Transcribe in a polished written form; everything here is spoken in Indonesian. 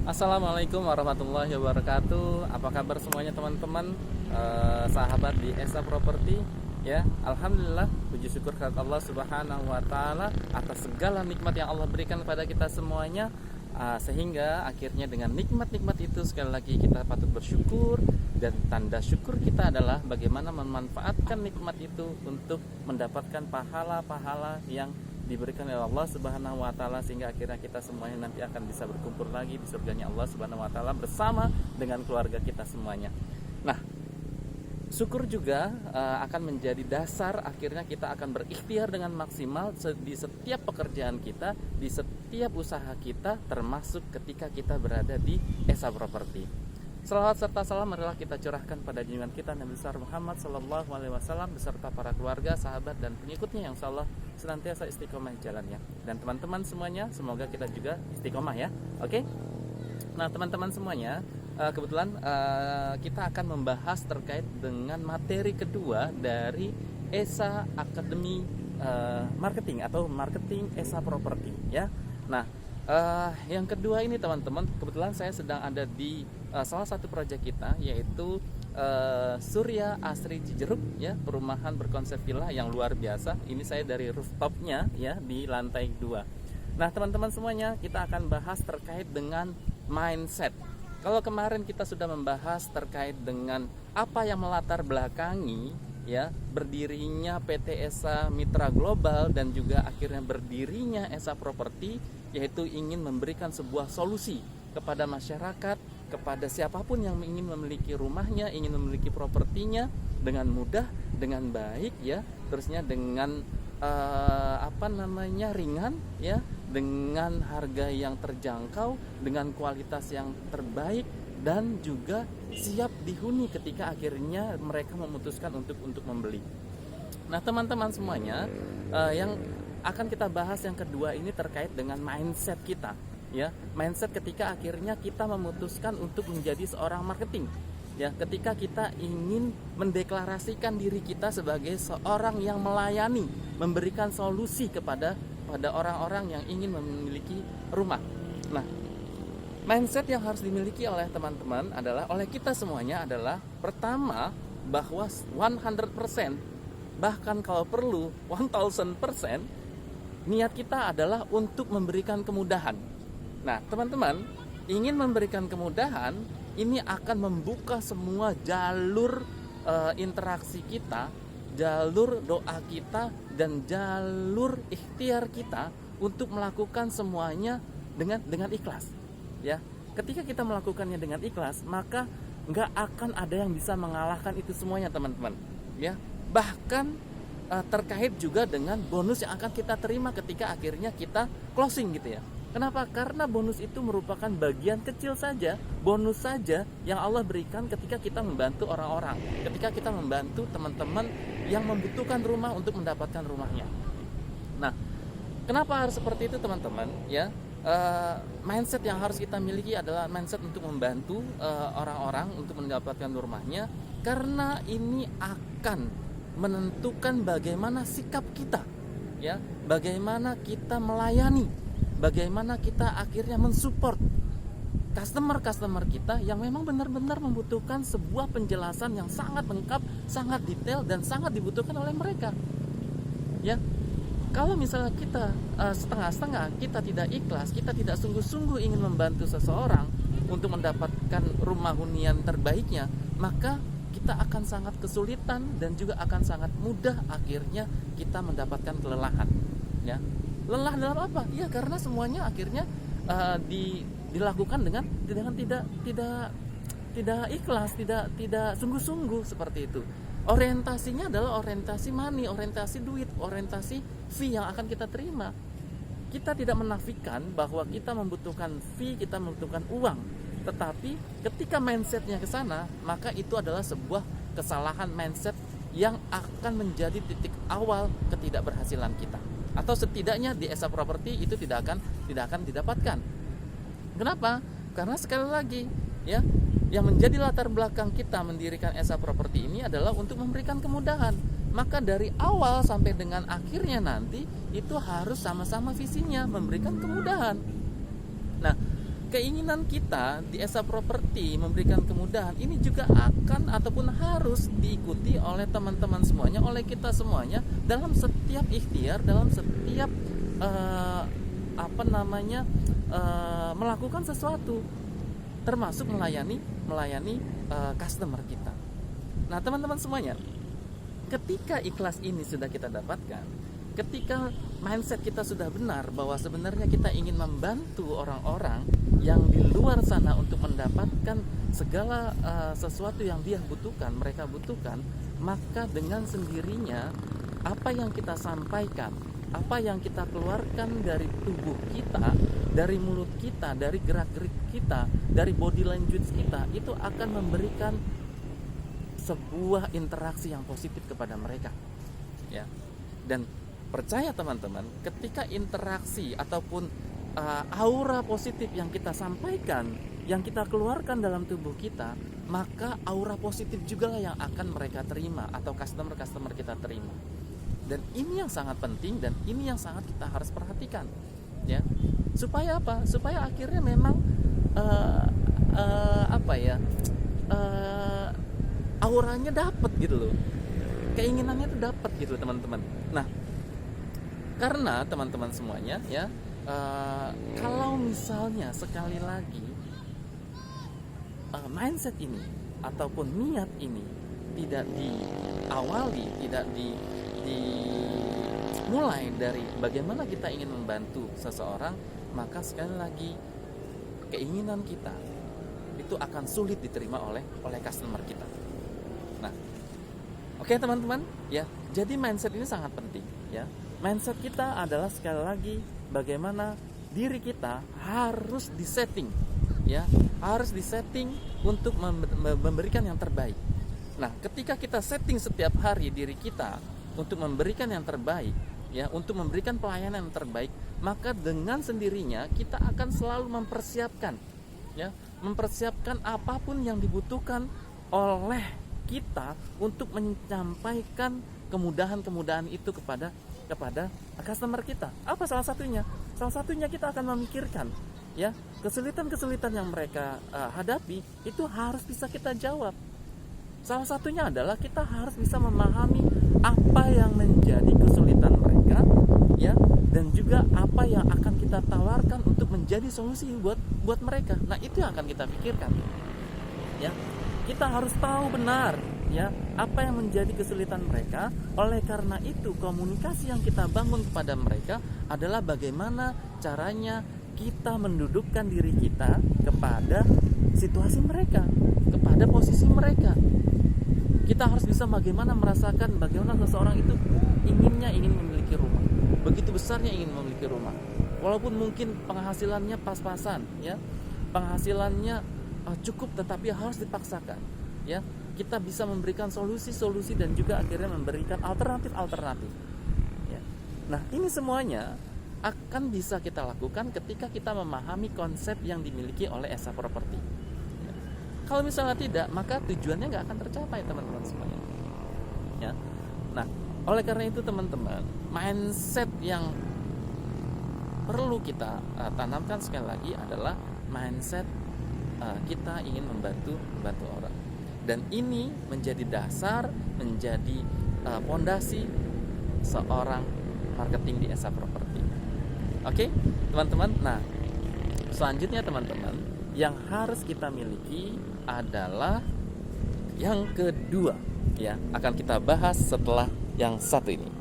Assalamualaikum warahmatullahi wabarakatuh. Apa kabar semuanya teman-teman, sahabat di Esa Property? Ya, alhamdulillah, puji syukur kepada Allah Subhanahu wa taala atas segala nikmat yang Allah berikan kepada kita semuanya, sehingga akhirnya dengan nikmat-nikmat itu sekali lagi kita patut bersyukur, dan tanda syukur kita adalah bagaimana memanfaatkan nikmat itu untuk mendapatkan pahala-pahala yang diberikan oleh Allah Subhanahu wa taala, sehingga akhirnya kita semuanya nanti akan bisa berkumpul lagi di surganya Allah Subhanahu wa taala bersama dengan keluarga kita semuanya. Nah, syukur juga akan menjadi dasar akhirnya kita akan berikhtiar dengan maksimal di setiap pekerjaan kita, di setiap usaha kita, termasuk ketika kita berada di Esa Property. Salawat serta salam adalah kita curahkan pada junjungan kita Nabi besar Muhammad Sallallahu Alaihi Wasallam beserta para keluarga, sahabat dan pengikutnya yang insyaallah senantiasa istiqomah jalannya. Dan teman-teman semuanya, semoga kita juga istiqomah ya. Oke. Nah, teman-teman semuanya, kebetulan kita akan membahas terkait dengan materi kedua dari Esa Academy Marketing atau Marketing Esa Property ya. Nah, yang kedua ini teman-teman, kebetulan saya sedang ada di salah satu proyek kita, yaitu Surya Asri Cijeruk ya, perumahan berkonsep villa yang luar biasa. Ini saya dari rooftopnya ya, di lantai 2. Nah teman-teman semuanya, kita akan bahas terkait dengan mindset. Kalau kemarin kita sudah membahas terkait dengan apa yang melatar belakangi ya berdirinya PT Esa Mitra Global dan juga akhirnya berdirinya Esa Property, yaitu ingin memberikan sebuah solusi kepada masyarakat, kepada siapapun yang ingin memiliki rumahnya, ingin memiliki propertinya dengan mudah, dengan baik ya, terusnya dengan ringan ya, dengan harga yang terjangkau, dengan kualitas yang terbaik, dan juga siap dihuni ketika akhirnya mereka memutuskan untuk membeli. Nah teman-teman semuanya, yang akan kita bahas yang kedua ini terkait dengan mindset kita ya, mindset ketika akhirnya kita memutuskan untuk menjadi seorang marketing ya, ketika kita ingin mendeklarasikan diri kita sebagai seorang yang melayani, memberikan solusi kepada orang-orang yang ingin memiliki rumah. Nah, mindset yang harus dimiliki oleh teman-teman adalah, oleh kita semuanya adalah, pertama bahwa 100%, bahkan kalau perlu 1000%, niat kita adalah untuk memberikan kemudahan. Nah teman-teman, ingin memberikan kemudahan ini akan membuka semua jalur interaksi kita, jalur doa kita, dan jalur ikhtiar kita untuk melakukan semuanya dengan ikhlas ya. Ketika kita melakukannya dengan ikhlas, maka nggak akan ada yang bisa mengalahkan itu semuanya teman-teman ya. Bahkan terkait juga dengan bonus yang akan kita terima ketika akhirnya kita closing gitu ya. Kenapa? Karena bonus itu merupakan bagian kecil saja, bonus saja yang Allah berikan ketika kita membantu orang-orang, ketika kita membantu teman-teman yang membutuhkan rumah untuk mendapatkan rumahnya. Nah, kenapa harus seperti itu teman-teman ya? Mindset yang harus kita miliki adalah mindset untuk membantu orang-orang untuk mendapatkan rumahnya, karena ini akan menentukan bagaimana sikap kita ya, bagaimana kita melayani, bagaimana kita akhirnya mensupport customer kita yang memang benar-benar membutuhkan sebuah penjelasan yang sangat lengkap, sangat detail, dan sangat dibutuhkan oleh mereka ya. Kalau misalnya kita setengah-setengah, kita tidak ikhlas, kita tidak sungguh-sungguh ingin membantu seseorang untuk mendapatkan rumah hunian terbaiknya, maka kita akan sangat kesulitan dan juga akan sangat mudah akhirnya kita mendapatkan kelelahan ya. Lelah dalam apa? Ya karena semuanya akhirnya dilakukan dengan tidak ikhlas, tidak sungguh-sungguh seperti itu. Orientasinya adalah orientasi money, orientasi duit, orientasi fee yang akan kita terima. Kita tidak menafikan bahwa kita membutuhkan fee, kita membutuhkan uang. Tetapi ketika mindsetnya ke sana, maka itu adalah sebuah kesalahan mindset yang akan menjadi titik awal ketidakberhasilan kita. Atau setidaknya di Esa Property itu tidak akan didapatkan. Kenapa? Karena sekali lagi ya, yang menjadi latar belakang kita mendirikan Esa Property ini adalah untuk memberikan kemudahan. Maka dari awal sampai dengan akhirnya nanti itu harus sama-sama visinya memberikan kemudahan. Nah, keinginan kita di Esa Properti memberikan kemudahan ini juga akan ataupun harus diikuti oleh teman-teman semuanya, oleh kita semuanya dalam setiap ikhtiar, dalam setiap melakukan sesuatu, termasuk melayani customer kita. Nah, teman-teman semuanya, ketika ikhlas ini sudah kita dapatkan, ketika mindset kita sudah benar bahwa sebenarnya kita ingin membantu orang-orang yang di luar sana untuk mendapatkan segala sesuatu yang mereka butuhkan, maka dengan sendirinya apa yang kita sampaikan, apa yang kita keluarkan dari tubuh kita, dari mulut kita, dari gerak-gerik kita, dari body language kita, itu akan memberikan sebuah interaksi yang positif kepada mereka, ya. Dan percaya teman-teman, ketika interaksi ataupun aura positif yang kita sampaikan, yang kita keluarkan dalam tubuh kita, maka aura positif juga lah yang akan mereka terima atau customer kita terima. Dan ini yang sangat penting dan ini yang sangat kita harus perhatikan, ya. Supaya apa? Supaya akhirnya memang auranya dapat gitu loh, keinginannya itu dapat gitu teman-teman. Nah, karena teman-teman semuanya, ya, kalau misalnya sekali lagi mindset ini ataupun niat ini tidak diawali, tidak dimulai dari bagaimana kita ingin membantu seseorang, maka sekali lagi keinginan kita itu akan sulit diterima oleh customer kita. Nah, oke teman-teman, ya, jadi mindset ini sangat penting, ya. Mindset kita adalah sekali lagi bagaimana diri kita harus disetting, ya, harus disetting untuk memberikan yang terbaik. Nah, ketika kita setting setiap hari diri kita untuk memberikan yang terbaik, ya, untuk memberikan pelayanan yang terbaik, maka dengan sendirinya kita akan selalu mempersiapkan, ya, mempersiapkan apapun yang dibutuhkan oleh kita untuk menyampaikan kemudahan-kemudahan itu kepada customer kita. Apa salah satunya? Salah satunya kita akan memikirkan, ya, kesulitan-kesulitan yang mereka hadapi itu harus bisa kita jawab. Salah satunya adalah kita harus bisa memahami apa yang menjadi kesulitan mereka, ya, dan juga apa yang akan kita tawarkan untuk menjadi solusi buat mereka. Nah, itu yang akan kita pikirkan, ya. Kita harus tahu benar, ya, apa yang menjadi kesulitan mereka. Oleh karena itu, komunikasi yang kita bangun kepada mereka adalah bagaimana caranya kita mendudukkan diri kita kepada situasi mereka, kepada posisi mereka. Kita harus bisa bagaimana merasakan bagaimana seseorang itu ingin memiliki rumah, begitu besarnya ingin memiliki rumah, walaupun mungkin penghasilannya pas-pasan, ya, penghasilannya cukup tetapi harus dipaksakan, ya. Kita bisa memberikan solusi-solusi dan juga akhirnya memberikan alternatif, ya. Nah, ini semuanya akan bisa kita lakukan ketika kita memahami konsep yang dimiliki oleh Esa Properti, ya. Kalau misalnya tidak, maka tujuannya nggak akan tercapai teman-teman semuanya, ya. Nah, oleh karena itu teman-teman, mindset yang perlu kita tanamkan sekali lagi adalah mindset kita ingin membantu orang, dan ini menjadi dasar, menjadi fondasi seorang marketing di Esa Properti. Oke, teman-teman. Nah, selanjutnya teman-teman, yang harus kita miliki adalah yang kedua, ya, akan kita bahas setelah yang satu ini.